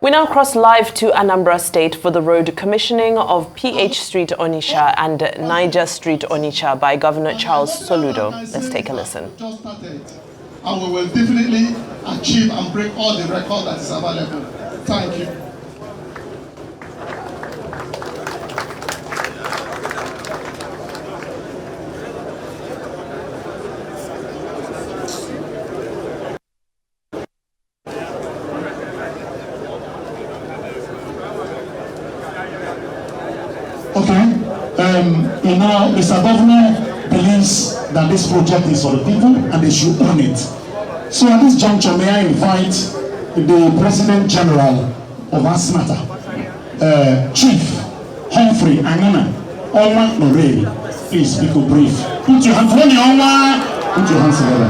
We now cross live to Anambra State for the road commissioning of PH Street Onitsha and Niger Street Onitsha by Governor Charles Soludo. Let's take a listen. Just started, and we will definitely achieve and break all the records that is available. Thank you. Okay, now Mr. Governor believes that this project is for the people and they should own it. So at this juncture, may I invite the President General of ASMATA, Chief Humphrey Angana, Oma Norey. Please speak brief. Put your hands together, Oma. Put your hands together.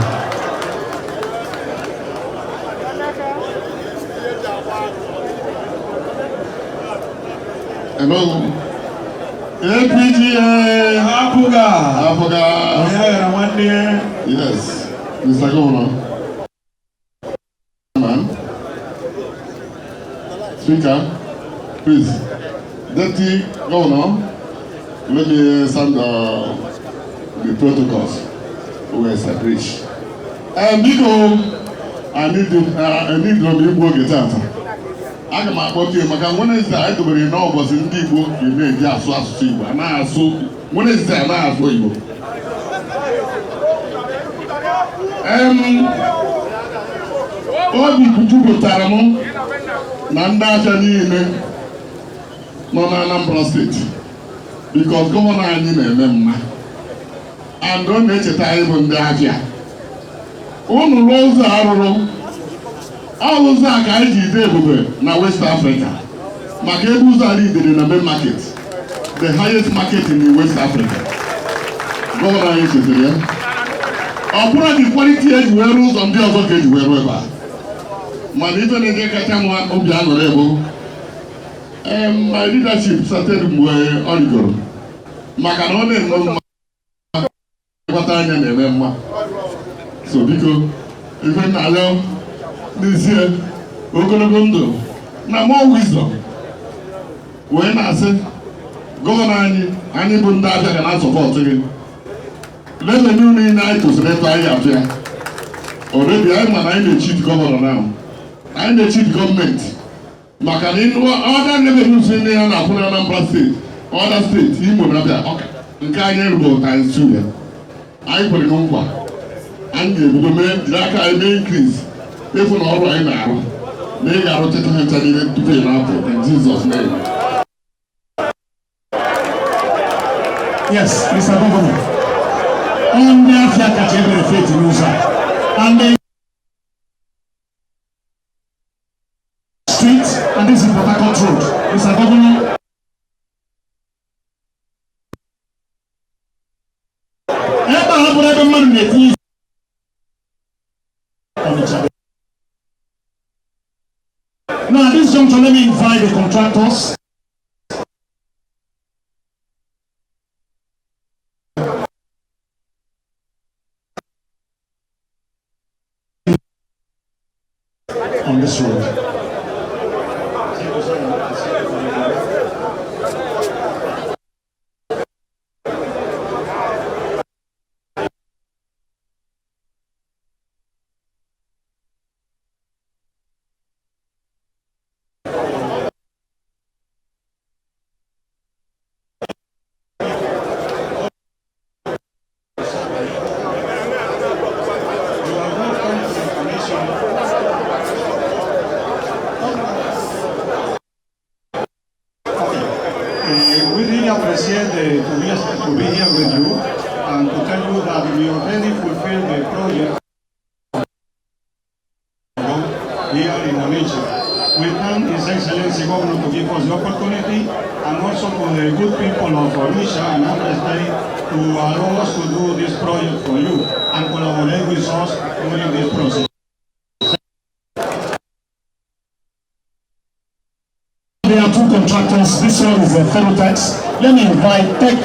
Hello. APGA Apuga. Yes, Mr. Governor. Man. Speaker, please. Deputy Governor, let me send the protocols we establish. Because I need to get out. I can make what you make. When is the I do very know was in the book you made just last week. And I so when is the I for you? All the people Taramo, Nanda Jani, Anambra State, because Governor I need a member, and don't make it time on the Asia. All the roads are all those are guys in West Africa. Markets are in the main market, the highest market in West Africa. Governor is there. I'll put the quality edge rules on the other gauge wherever. Manito Negakatama Obiano, my leadership started with Oregon. Macaroni and Watanya and so because even allow this year, we're going to go now more wisdom. When I say, Governor, I need to not support again. Let the new night to select I have here. Already, I'm the chief governor now. I'm the chief government. Macanin, other revenues in the Anambra State, other states, he will not be okay. The guy never times 2. I put it over. And the government, like I may increase. If we all right now, they are taking to pay now in Jesus' name. Yes, Mr. Governor. On the Africa Chamber of Faith in USA. And the street, and this is Port Harcourt Road. Mr. Governor. Now, at this juncture, let me invite the contractors. On this road. We really appreciate to be here with you and to tell you that we already fulfilled the project here in Onitsha. We thank His Excellency Governor to give us the opportunity and also to the good people of Onitsha and Anambra State to allow us to do this project for you and collaborate with us during this process. There are two contractors. This one is a Ferrotex. Let me invite Tech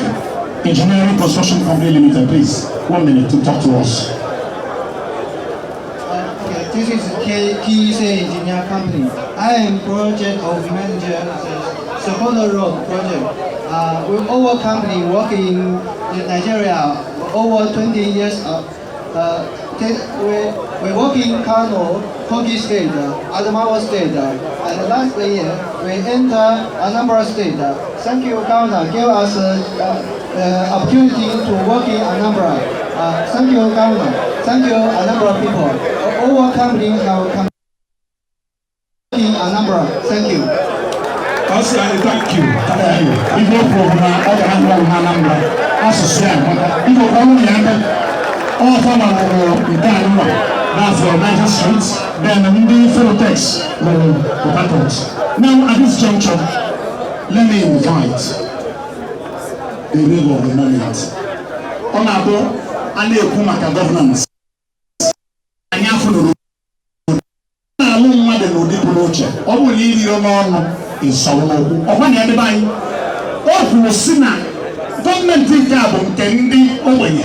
Engineering Construction Company Limited, please. 1 minute to talk to us. Okay, this is KEC Engineer Company. I am project of manager Soludo Road project. With our company working in Nigeria over 20 years. We work in Kano, Kogi State, Adamawa State, and last year we enter Anambra State. Thank you, Governor, give us opportunity to work in Anambra. Thank you, Governor. Thank you, Anambra people. Our company have come in Anambra. Thank you. Thank you. If you program all the Anambra, all from that's the United States, then the Philotex will now at this juncture, let me invite the leader of the moment. Honorable Ali Kumaka governance. Anyafuno alumma de no diploche. Obo ni iro no in Soludo. Okwani adebai. Ofu sina government ikabo nkendi owenye.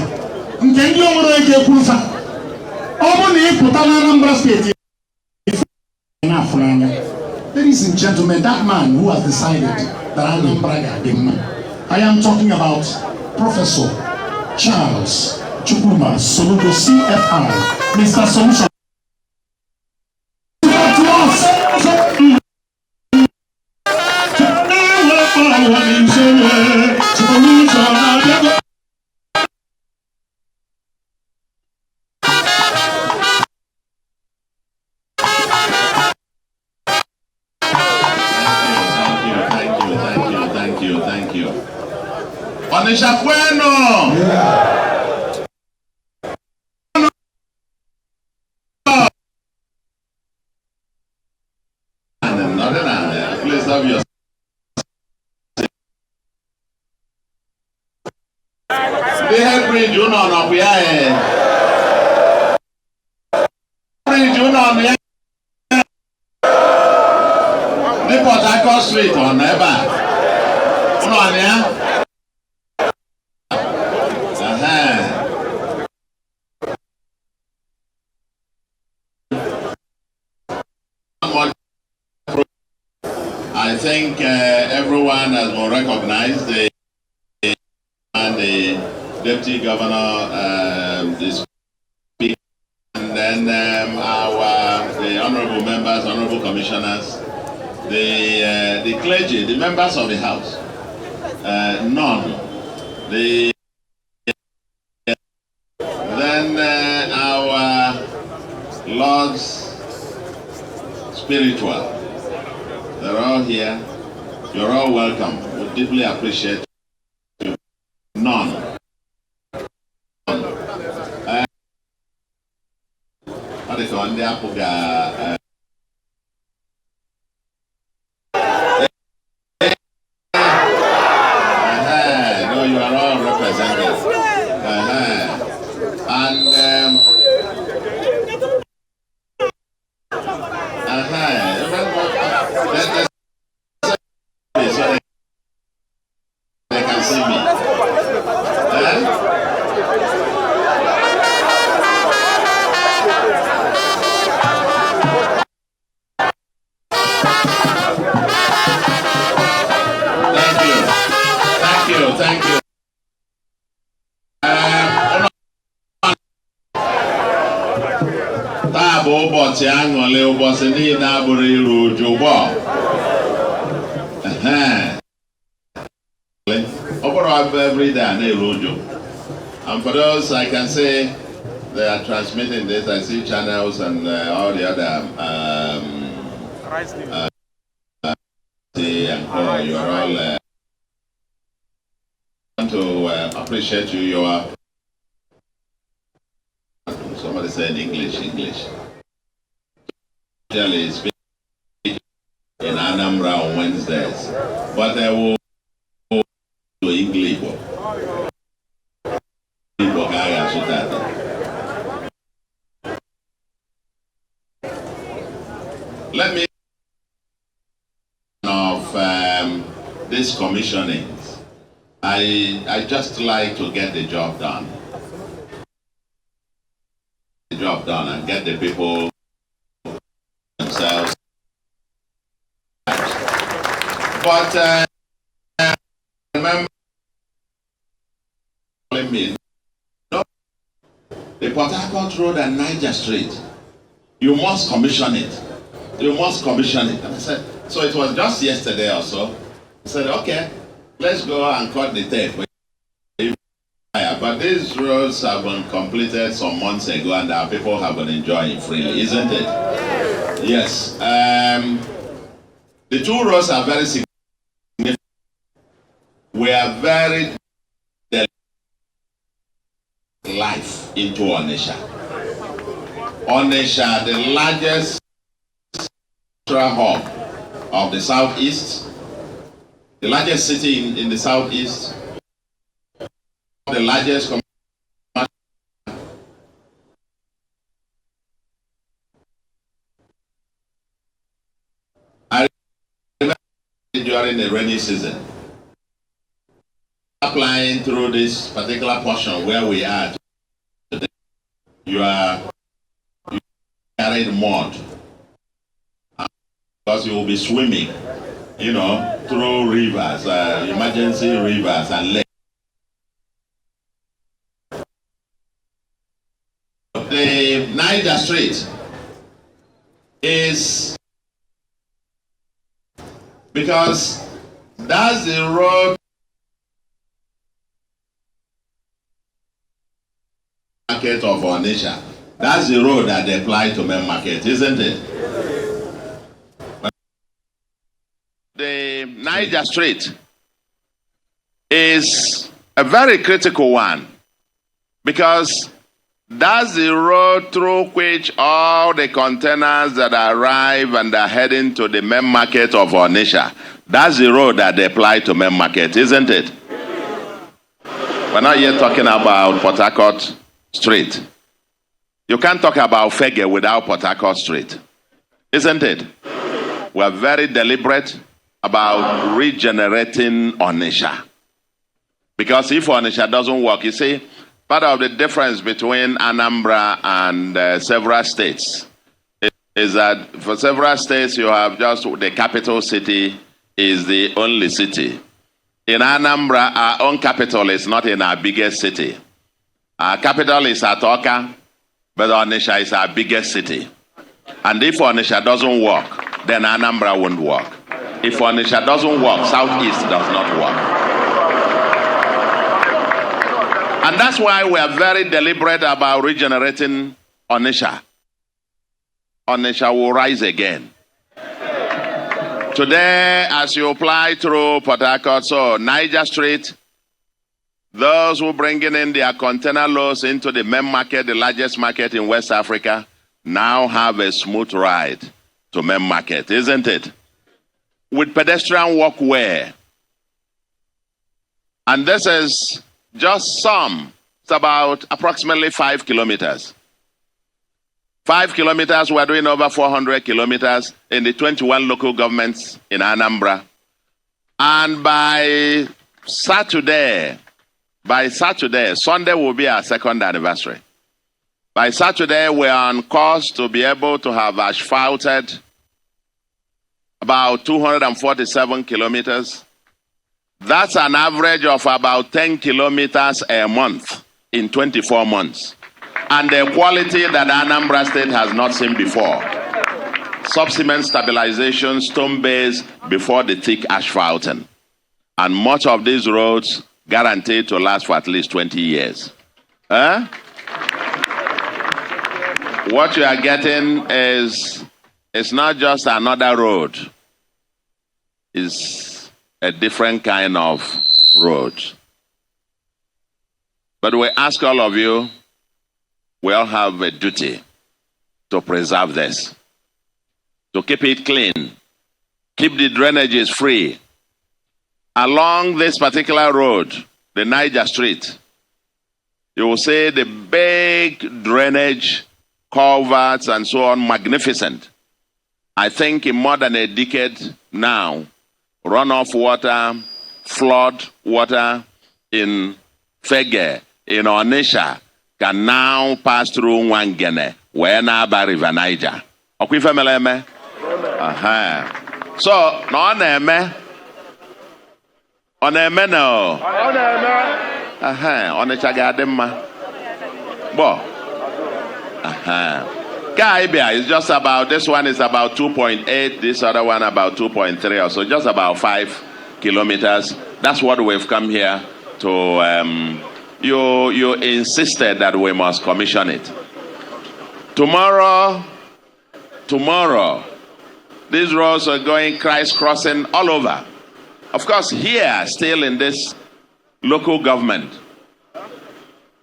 Nkendi omoro eje kurufa. Obo ni puta na Anambra State. Ladies and gentlemen, that man who has decided that Anambra I am talking about Professor Charles Chukwuma Soludo CFI, Mr. Solution. Thank you. Onisha bueno. Please have your the head bridge, you know, no, we are bridge, you know, the Port Harcourt Street on never. On here. I think everyone has been recognized the deputy governor, the speaker, and then the honorable members, honorable commissioners, the clergy, the members of the house. None. Then our Lord's spiritual. They're all here. You're all welcome. We deeply appreciate you. None. You are all represented. They can see me. Thank you. Tabo ụbọchị aṅụrị ụbọchị niile abụrụ iru uju ụgbọ. Every day na-eru uju. And for those I can say they are transmitting this, I see channels and all the other you are all want to appreciate you. You are somebody said English. Usually speak in Anambra on Wednesdays, but I will go to English. Let me of this commissioning. I just like to get the job done. And get the people themselves But remember me, no, the Port Harcourt Road and Niger Street, you must commission it. You must commission it. And I said, so it was just yesterday or so. I said, okay, let's go and cut the tape. But these roads have been completed some months ago and our people have been enjoying freely, isn't it? Yes. The two roads are very significant. We are very life into Onitsha. Onitsha, the largest hub of the southeast, the largest city in the southeast, the largest I remember during the rainy season, applying through this particular portion where we are today, you carried mud because you will be swimming, you know, through rivers, emergency rivers and lakes. The Niger Street is because that's the road market of Onitsha. That's the road that they apply to main market, isn't it? The Niger Street is a very critical one because that's the road through which all the containers that arrive and are heading to the main market of Onitsha, that's the road that they apply to main market, isn't it? We're not yet talking about Port Harcourt Street. You can't talk about Fege without Port Harcourt Street, isn't it? We're very deliberate about regenerating Onitsha. Because if Onitsha doesn't work, you see, part of the difference between Anambra and several states is that for several states you have just the capital city is the only city. In Anambra, our own capital is not in our biggest city. Our capital is Atoka, but Onitsha is our biggest city. And if Onitsha doesn't work, then Anambra won't work. If Onitsha doesn't work, Southeast does not work. And that's why we are very deliberate about regenerating Onitsha. Onitsha will rise again. Today, as you apply through Port Harcourt, so Niger Street, those who bringing in their container loads into the main market, the largest market in West Africa, now have a smooth ride to main market, isn't it? With pedestrian walkway. And this is just some. It's about approximately 5 kilometers. 5 kilometers, we're doing over 400 kilometers in the 21 local governments in Anambra. And by Saturday, Sunday will be our second anniversary. By Saturday, we're on course to be able to have asphalted about 247 kilometers. That's an average of about 10 kilometers a month in 24 months. And the quality that Anambra State has not seen before. Subcement stabilization, stone base before the thick asphalting. And much of these roads guaranteed to last for at least 20 years. What you are getting is, it's not just another road. It's a different kind of road. But we ask all of you, we all have a duty to preserve this, to keep it clean, keep the drainages free. Along this particular road, the Niger Street, you will see the big drainage, culverts and so on, magnificent. I think in more than a decade now, runoff water, flood water in Fege, in Onitsha, can now pass through Wangene, where Naba River Niger. So, no name, On a meno. Onitsha Gadema. Bo. Kaibia is just about, this one is about 2.8, this other one about 2.3 or so, just about 5 kilometers. That's what we've come here to. You insisted that we must commission it. Tomorrow, these roads are going crisscrossing all over. Of course, here, still in this local government.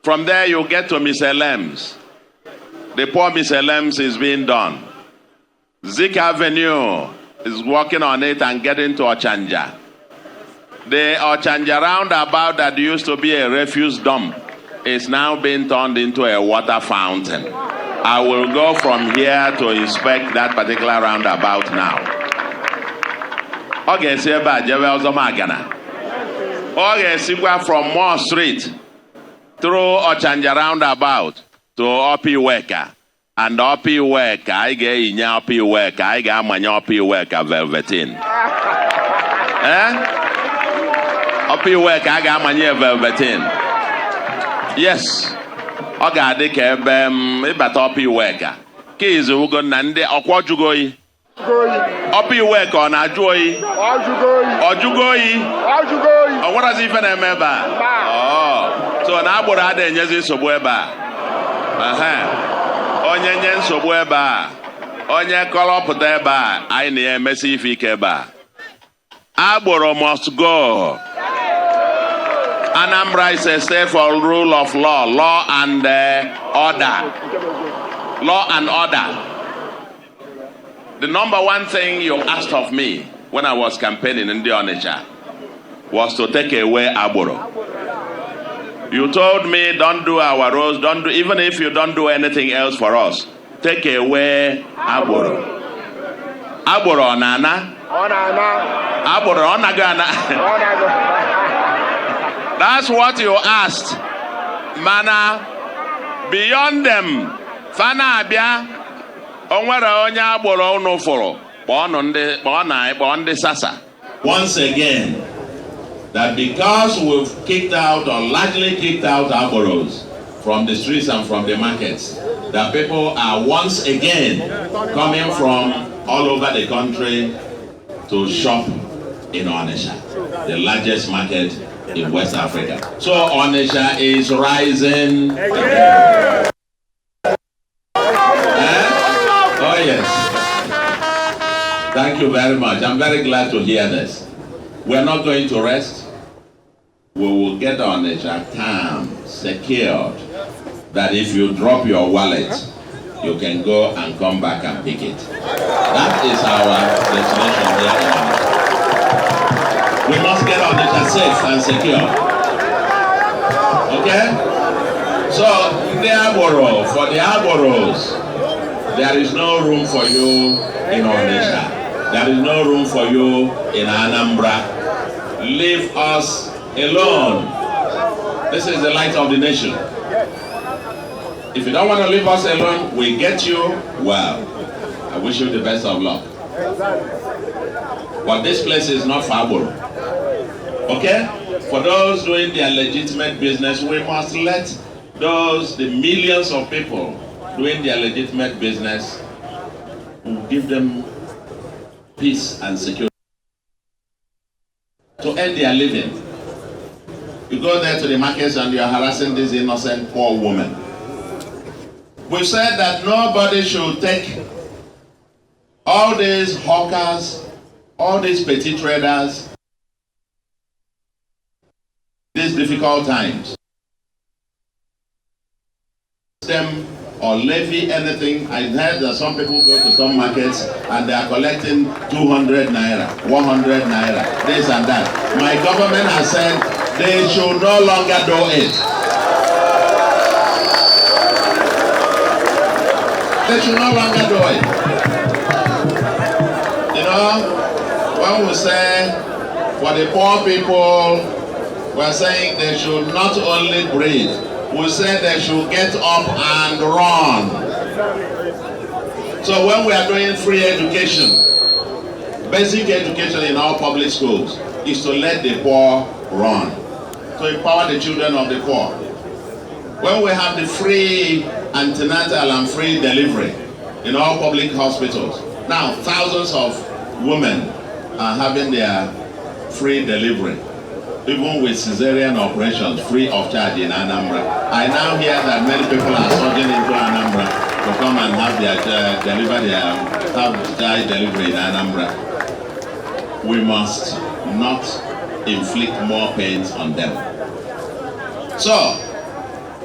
From there, you get to Miss Elems. The poor Miss Elems is being done. Zik Avenue is working on it and getting to Ochanja. The Ochanja roundabout that used to be a refuse dump is now being turned into a water fountain. I will go from here to inspect that particular roundabout now. Okay, from Moore Street through Ochanja roundabout to Opi Weka. And Opi Weka, I get Inya Opi Weka, I get Manya Opi Weka Velveteen. Opi Weka, I got Manya Velveteen. Yes. Oga de kebe ibata Opi Weka. Kiz ugo nande okwojugoyi. Opi Weka on ajuoyi. Ojugoyi. Oh, what does he even remember? Oh. So na agboro ade nyezi nsogbu ebe a. Onye nye nsogbu ebe a. Onye kolopụta ebe a, anyị na-emesi ife ike ebe a. Agboro must go. Anambra is a state for rule of law, law and order. Law and order. The number one thing you asked of me when I was campaigning in the Onitsha was to take away Agboro. You told me, don't do our roads, don't do, even if you don't do anything else for us, take away Agboro. Agboro onana? Agboro onagana? That's what you asked. Mana, beyond them, Fana Abia, Onwere Onya Agboro Unuforo, Bondi Sasa. Once again, that because we've kicked out or largely kicked out Agboros from the streets and from the markets, that people are once again coming from all over the country to shop in Onitsha, the largest market in West Africa. So Onitsha is rising again. Oh yes. Thank you very much. I'm very glad to hear this. We're not going to rest. We will get Onitsha calm, secured, that if you drop your wallet, you can go and come back and pick it. That is our destination here in Onitsha. We must get Onitsha safe and secure. Okay? So, the Agboro, for the Agboros, there is no room for you in Onitsha. There is no room for you in Anambra. Leave us alone. This is the light of the nation. If you don't want to leave us alone, we get you, well, I wish you the best of luck. But this place is not for Agboro. Okay? For those doing their legitimate business, we must let those, the millions of people doing their legitimate business, give them peace and security to earn their living. You go there to the markets and you're harassing this innocent poor woman. We said that nobody should take all these hawkers, all these petty traders, these difficult times, them or levy anything. I heard that some people go to some markets and they are collecting 200 naira, 100 naira, this and that. My government has said they should no longer do it. They should no longer do it. You know, when we say for the poor people, we're saying they should not only breathe, we say they should get up and run. So when we are doing free education, basic education in our public schools, is to let the poor run, to empower the children of the poor. When we have the free antenatal and free delivery in all public hospitals, now thousands of women are having their free delivery, even with cesarean operations free of charge in Anambra. I now hear that many people are surging into Anambra to come and have their child delivery in Anambra. We must not inflict more pains on them. So,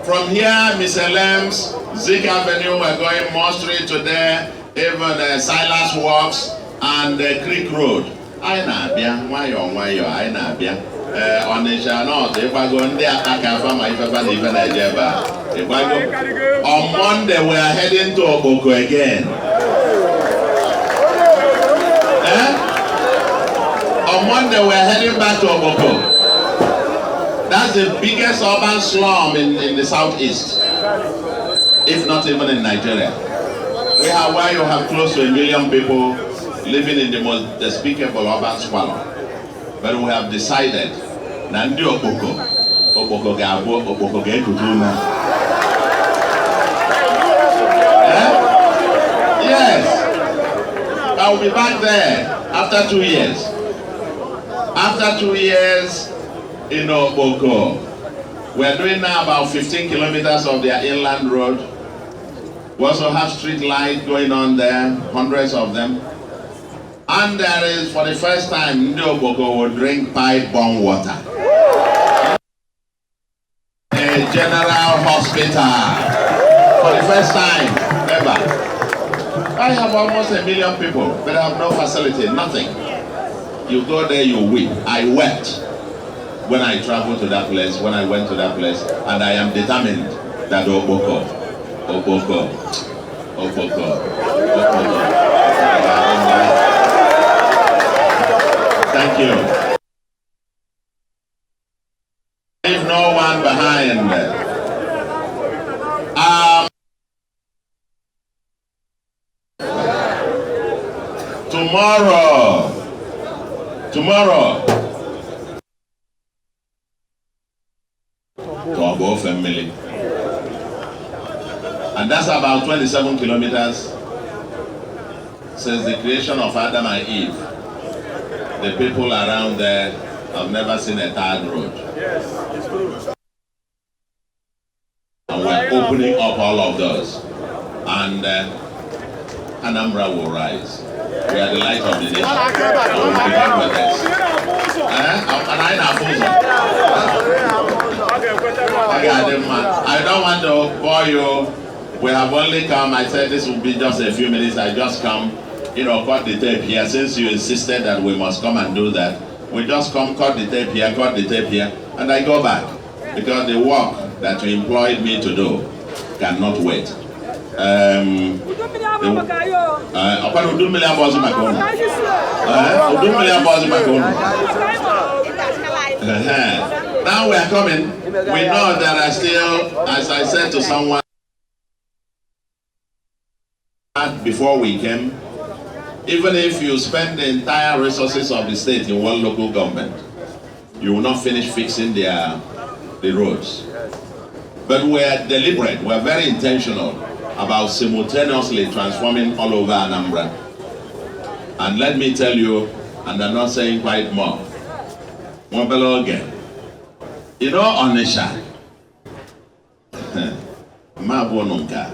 from here, Mr. Lems, Zik Avenue, we're going more straight to there, even Silas Walks and Creek Road. I na bia, wayo, I na bia. Onisha North, if I go in there, I can find my papa even a jeba. If I go on Monday, we are heading to Oboko again. On Monday, we are heading back to Oboko. That's the biggest urban slum in the southeast, if not even in Nigeria. We have where you have close to 1 million people living in the most despicable urban squalor. But we have decided, Nandi Oboko ga Kutuna. Yes, I will be back there after 2 years. After 2 years in Oboko, we are doing now about 15 kilometers of their inland road. We also have street light going on there, hundreds of them. And there is, for the first time, Oboko will drink pipe-borne water. A general hospital. For the first time ever. I have almost 1 million people, but I have no facility, nothing. You go there, you weep. I wept when I traveled to that place, when I went to that place, and I am determined that Oboko. Thank you. Leave no one behind. Tomorrow, to our family. And that's about 27 kilometers since the creation of Adam and Eve. The people around there have never seen a tarred road. Yes, it's true. And we're opening up all of those. And Anambra will rise. We are the light of the nation. And we'll begin with this. I don't want to bore you. We have only come, I said this will be just a few minutes. I just come, cut the tape here. Since you insisted that we must come and do that, we just come, cut the tape here, and I go back. Because the work that you employed me to do cannot wait. Now we are coming. We know there are still, as I said to someone before we came, even if you spend the entire resources of the state in one local government, you will not finish fixing the roads. But we are deliberate, we are very intentional about simultaneously transforming all over Anambra. And let me tell you, and I'm not saying quite more, Mobile again. Onisha. Mabonunka.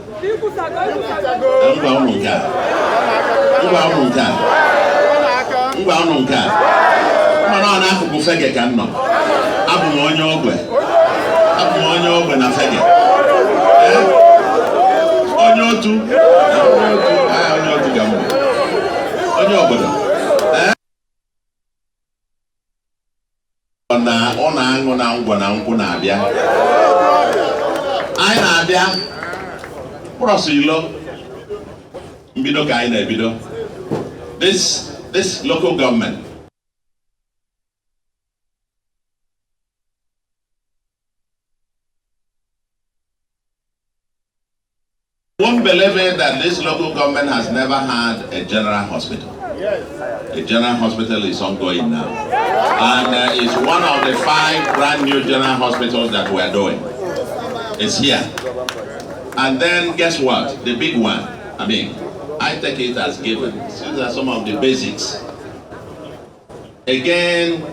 This local government won't believe it that this local government has never had a general hospital. The general hospital is ongoing now. And it's one of the 5 brand new general hospitals that we're doing. It's here. And then guess what? The big one. I mean, I take it as given. These are some of the basics. Again,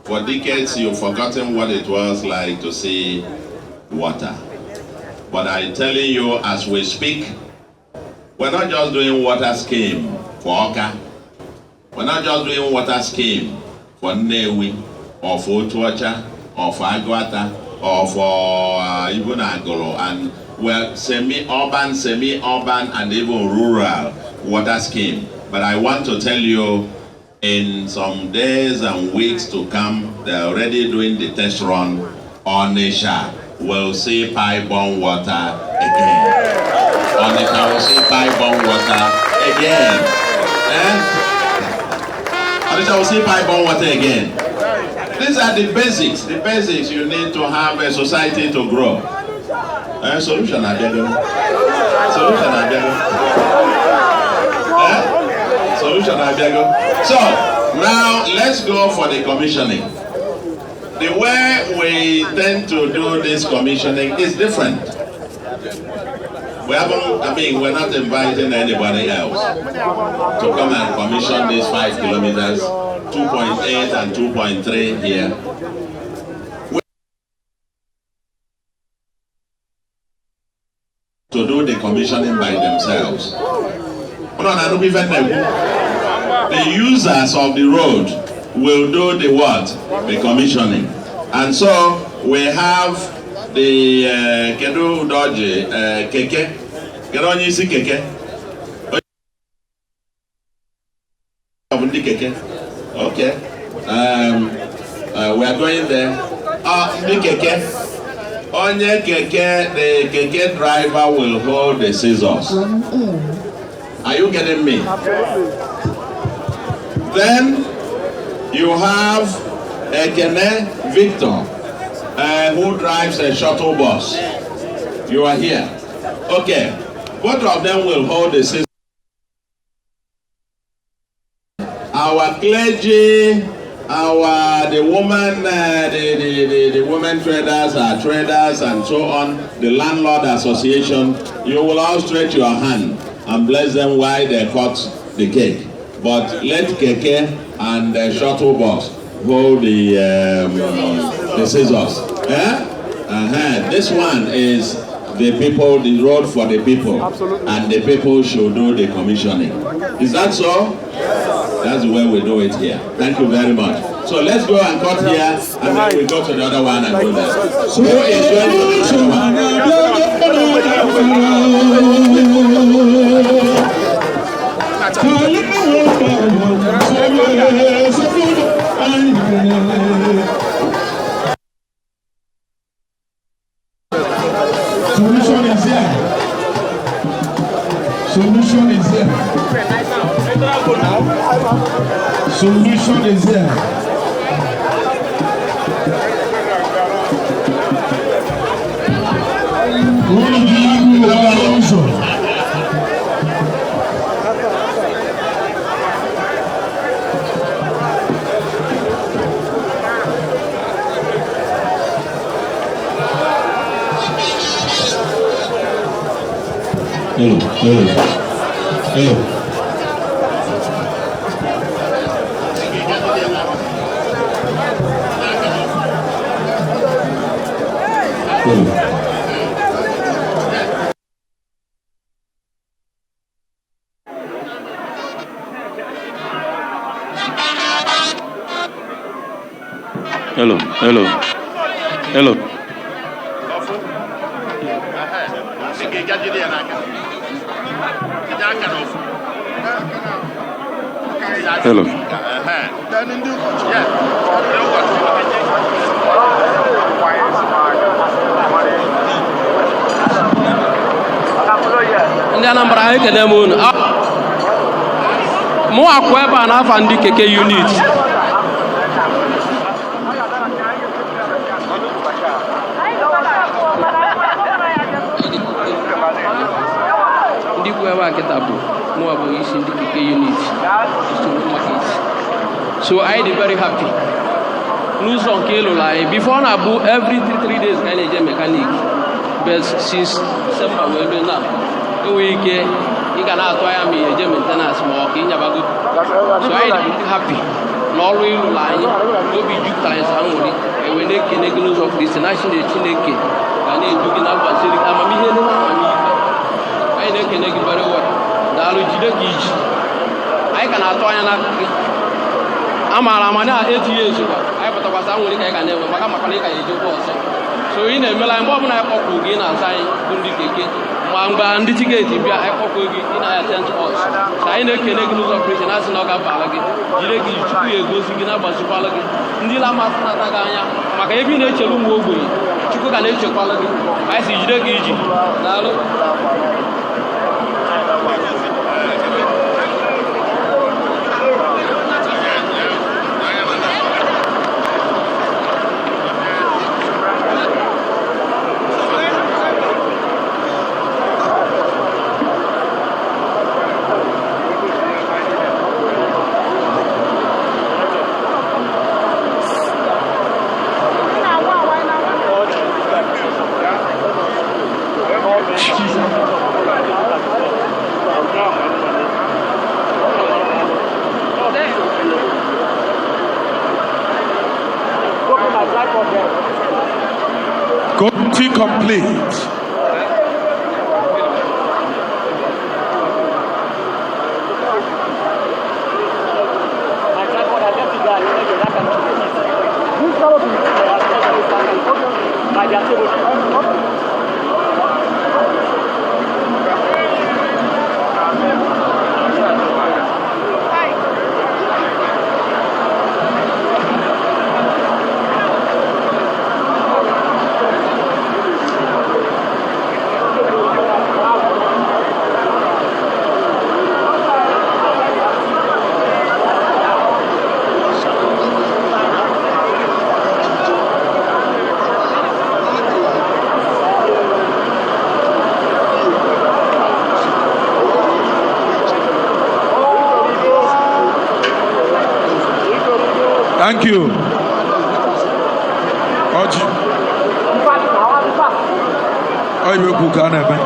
for decades you've forgotten what it was like to see water. But I'm telling you, as we speak, we're not just doing water scheme for Oka. We're not just doing water scheme for Nnewi, or for Otuocha, or for Agwata, or for even Agolo, and we're semi-urban, and even rural water scheme. But I want to tell you, in some days and weeks to come, they're already doing the test run on Onisha. We'll see pipe-borne water again. Onisha will see pipe-borne water again. Onisha will see pipe-borne water again. These are the basics. The basics you need to have a society to grow. Solution Solution So now let's go for the commissioning. The way we tend to do this commissioning is different. We're not inviting anybody else to come and commission these 5 kilometers, 2.8 and 2.3 here. To do the commissioning by themselves. The users of the road will do the what? The commissioning. And so we have the Kedu Doji Keke. Keronisi Keke. Okay. We are going there. The Keke. Onye Keke, the Keke driver will hold the scissors. Are you getting me? Then you have Ekene Victor, who drives a shuttle bus. You are here. Okay. Both of them will hold the scissors. Our clergy, the women traders are traders and so on, the landlord association, you will all stretch your hand and bless them while they cut the cake. But let Keke and the shuttle bus hold the scissors. This one is the people, the road for the people. Absolutely. And the people should do the commissioning. Is that so? That's the way we do it here. Thank you very much. So let's go and cut here, and then we go to the other one and go there. Who is going to the Solution is here. Solution is here. Solution is here. Hello. Ndị Anambra anyị kene m unu. Mụ akwụ ebe a n'afa ndị Keke unit. Ndị kwu ebe a kịta bụ more about this in the KK unit. So I am very happy. Nous on kilo like before na bu every 3 days kind of mechanic. But since December we do now. We get you can acquire me a maintenance work in Yabago. So I am happy. Always line go be you clients only and when they can news of destination they chineke and they do na basili amami hele amami I they can give very well dalu jide giji I can atoya na amara mana 8 years ago I pata kwasa nwere ka never maka makale ka eje boss so in a mela mbo na ekoku gi na sai bundi keke mangba ndi ticket bia ekoku gi ina attend us so I they can news operation as no ga bala gi jide gi chuku egosi gi na basukwala gi ndi la masna ta ga anya maka ebi na echelu nwo ogboyi chuku ga na echekwala gi I si jide gi ji dalu Committee complete. Thank you. Oji. Oyi be ku ka na be.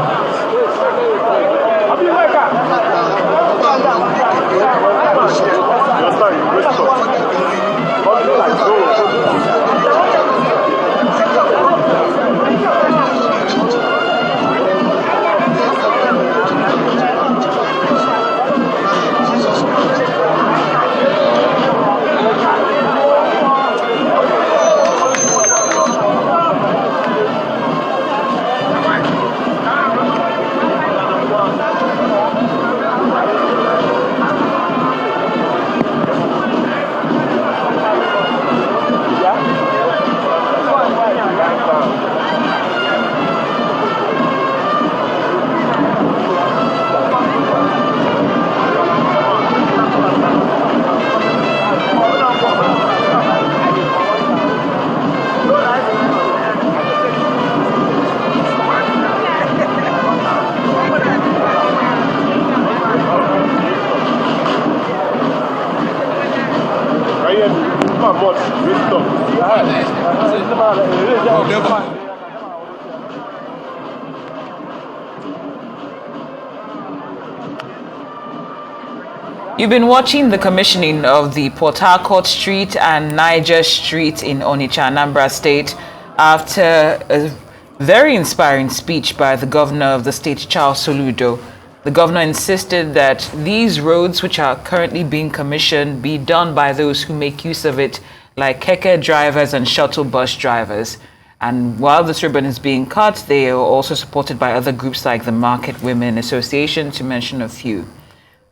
You've been watching the commissioning of the Port Harcourt Street and Niger Street in Onitsha, Anambra State, after a very inspiring speech by the governor of the state, Charles Soludo. The governor insisted that these roads, which are currently being commissioned, be done by those who make use of it, like keke drivers and shuttle bus drivers. And while this ribbon is being cut, they are also supported by other groups like the Market Women Association, to mention a few.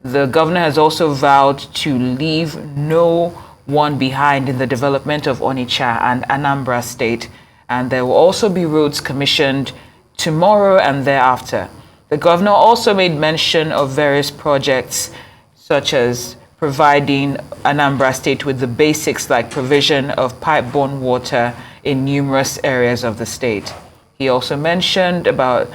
The governor has also vowed to leave no one behind in the development of Onitsha and Anambra State, and there will also be roads commissioned tomorrow and thereafter. The governor also made mention of various projects, such as providing Anambra State with the basics like provision of pipe-borne water in numerous areas of the state. He also mentioned about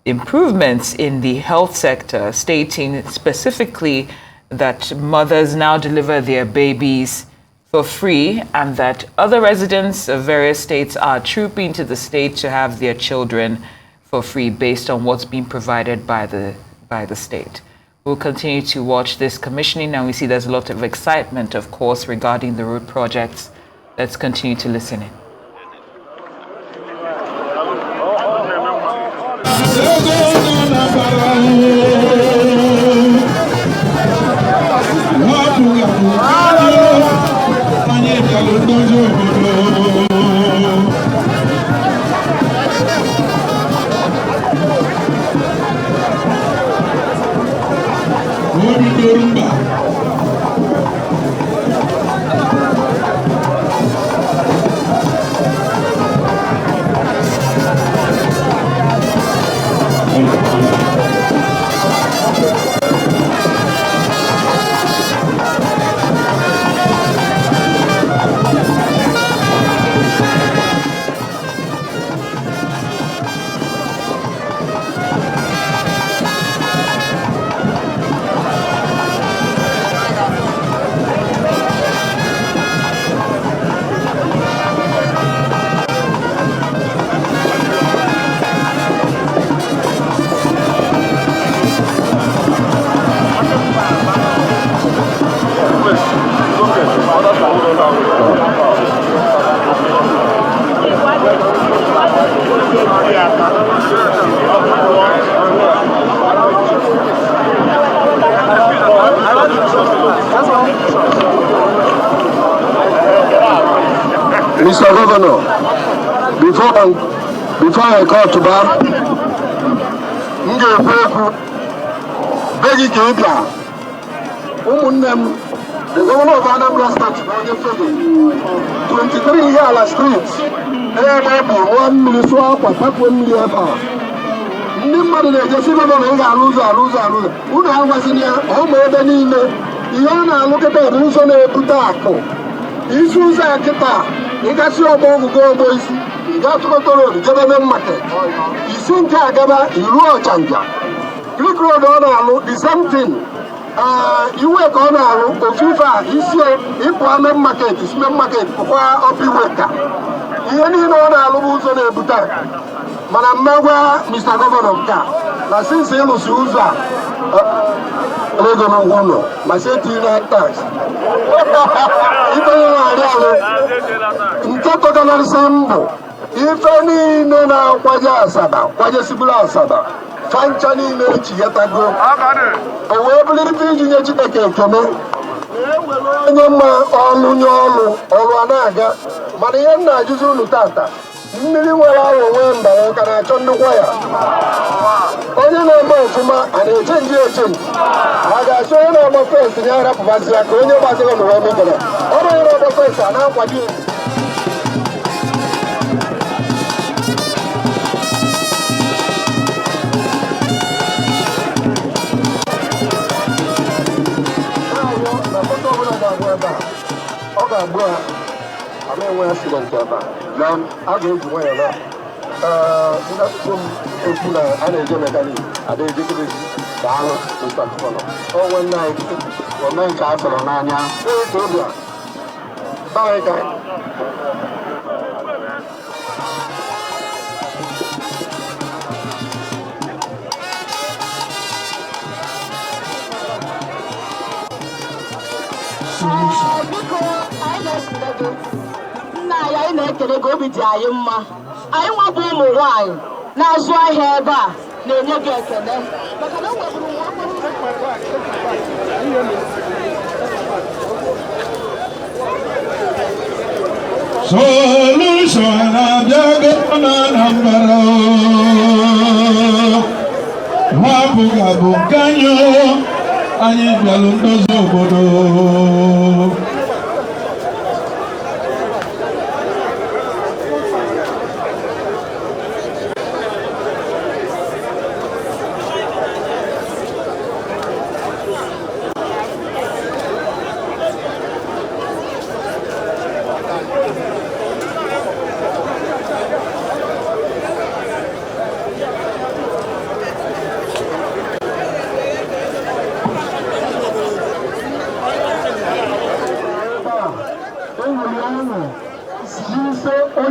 improvements in the health sector, stating specifically that mothers now deliver their babies for free and that other residents of various states are trooping to the state to have their children for free based on what's being provided by the state. We'll continue to watch this commissioning, and we see there's a lot of excitement, of course, regarding the road projects. Let's continue to listen in. Mr. Governor, before I call to bar, the governor of Anambra State, 23 Yala streets, one million Nimba de Jessica Luza. Una Wasinia, Homo Benine, Iona, look at the Luson Putaco. Issues at Kita, Igasio Bongo boys, Igato, the government market. Isinta Gaba, Iruo Chanja. Click road on the same thing. You work on FIFA, employment market, is market, Opiweka. You need on a Luson Putaco. Madam Mawa, Mr. Governor, now since he was user, Legono Wono, my city tax. If any Nena Quaja Sada, Quaja Sibula Sada, Fanchani Nachi Yatago, a Webly Vision Education, Olunyolo, Oluanaga, Mariana Juzulu Tata. Mmiri nwere ahụ nwee mba nwoke na-achọ nnukwu ya onye na-agba ọfụma a na-echenji a ga-achọ onye na-agba fesi ya arapụbazi ya ka onye gbaziri n'ụwa emegara ọ bụ onye na-agba fesi a na-akwado ọ ga-agbu ha ama enwe accident ebe a a ga-eji nwayọ na ndasụsụ m ekwu na a na-eje mekanik ada ejekebezi ka ahụ ụstatụkọnọ ọnwe nna anyị ome nke a sọrọ n'anya ka obi a baghị ka nna ya anyị na-ekele ka obi dị anyị mma anyị nwabụ ụmụ nwanyị na-azụ ahịa ebe a na-enye gị ekele maka na Solution abịago na Anambra hapụga bụ kanyo anyị bịalụ ndozi obodo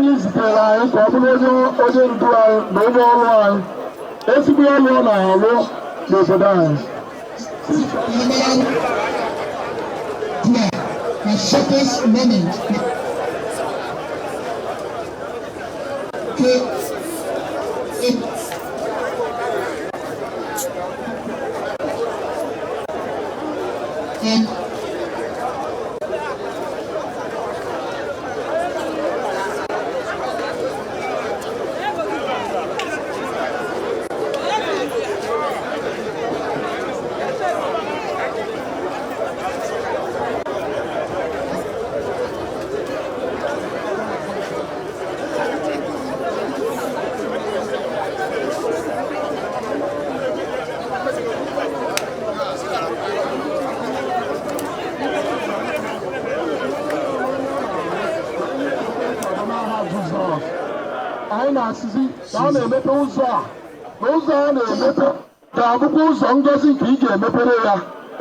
anyị zitere anyị ka ọ bụrụ onye ndu anyị na onye ọrụ anyị. Ezigbo ọrụ ọ na-arụ n'obodo anyị. The shortest moment. Anyị na-asịzi ka a na-emepe ụzọ a na ụzọ a na-emepe ga-abụkwa ụzọ ngozi nke ị ga-emepere ya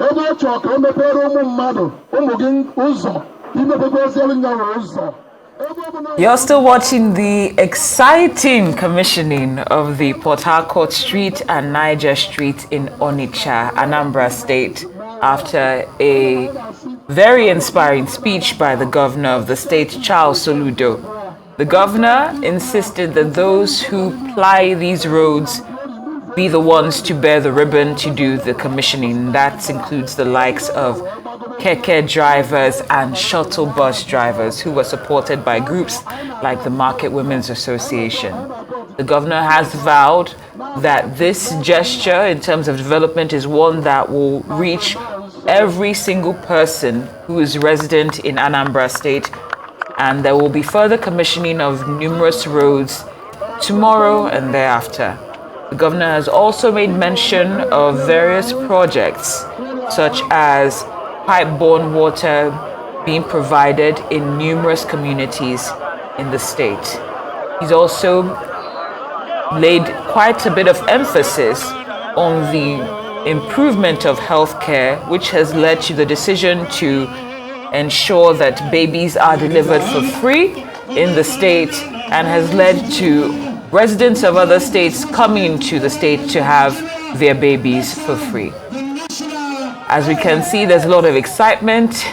ebe ọ chọrọ ka o mepere ụmụ mmadụ ụmụ gị ụzọ imepegoziere nyawa ụzọ. You're still watching the exciting commissioning of the Port Harcourt Street and Niger Street in Onitsha, Anambra State, after a very inspiring speech by the governor of the state, Charles Soludo. The governor insisted that those who ply these roads be the ones to bear the ribbon to do the commissioning. That includes the likes of keke drivers and shuttle bus drivers who were supported by groups like the Market Women's Association. The governor has vowed that this gesture in terms of development is one that will reach every single person who is resident in Anambra State, and there will be further commissioning of numerous roads tomorrow and thereafter. The governor has also made mention of various projects such as pipe-borne water being provided in numerous communities in the state. He's also laid quite a bit of emphasis on the improvement of healthcare, which has led to the decision to ensure that babies are delivered for free in the state, and has led to residents of other states coming to the state to have their babies for free. As we can see, there's a lot of excitement,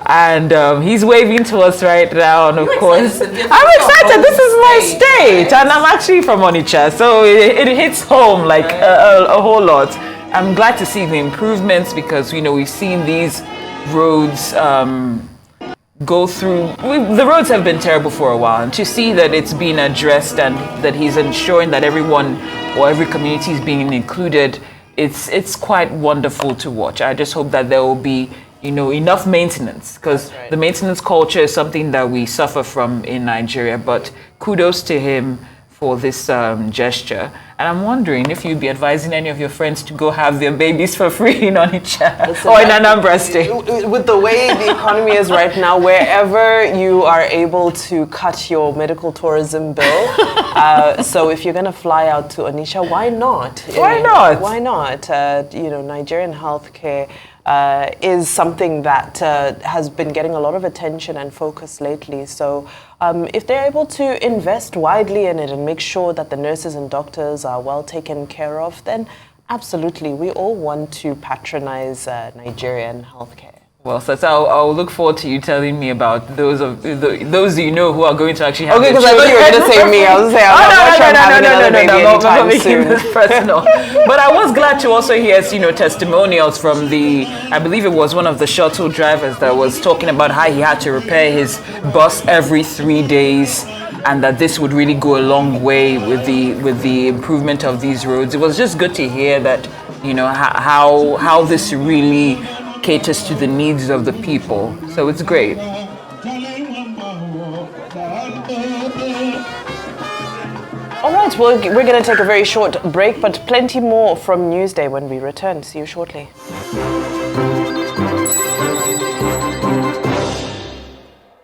and he's waving to us right now, and of course, I'm excited. This is my state, and I'm actually from Onitsha, so it hits home like a whole lot. I'm glad to see the improvements because, you know, we've seen these roads go through. The roads have been terrible for a while, and to see that it's being addressed and that he's ensuring that everyone or every community is being included, it's quite wonderful to watch. I just hope that there will be, you know, enough maintenance, because the maintenance culture is something that we suffer from in Nigeria. But kudos to him for this gesture. And I'm wondering if you'd be advising any of your friends to go have their babies for free in Onitsha or in Anambra State. With the way the economy is right now, wherever you are able to cut your medical tourism bill, so if you're going to fly out to Onitsha, why not? Why not? Why not? You know, Nigerian healthcare is something that has been getting a lot of attention and focus lately. So if they're able to invest widely in it and make sure that the nurses and doctors are well taken care of, then absolutely, we all want to patronize Nigerian healthcare. Well, so I'll look forward to you telling me about those you know who are going to actually have. Okay, because I thought you were going to say me. I was saying, I'm not making this personal. But I was glad to also hear, you know, testimonials from I believe it was one of the shuttle drivers that was talking about how he had to repair his bus every 3 days, and that this would really go a long way with the improvement of these roads. It was just good to hear that, you know, how this really caters to the needs of the people. So it's great. All right, well, we're going to take a very short break, but plenty more from Newsday when we return. See you shortly.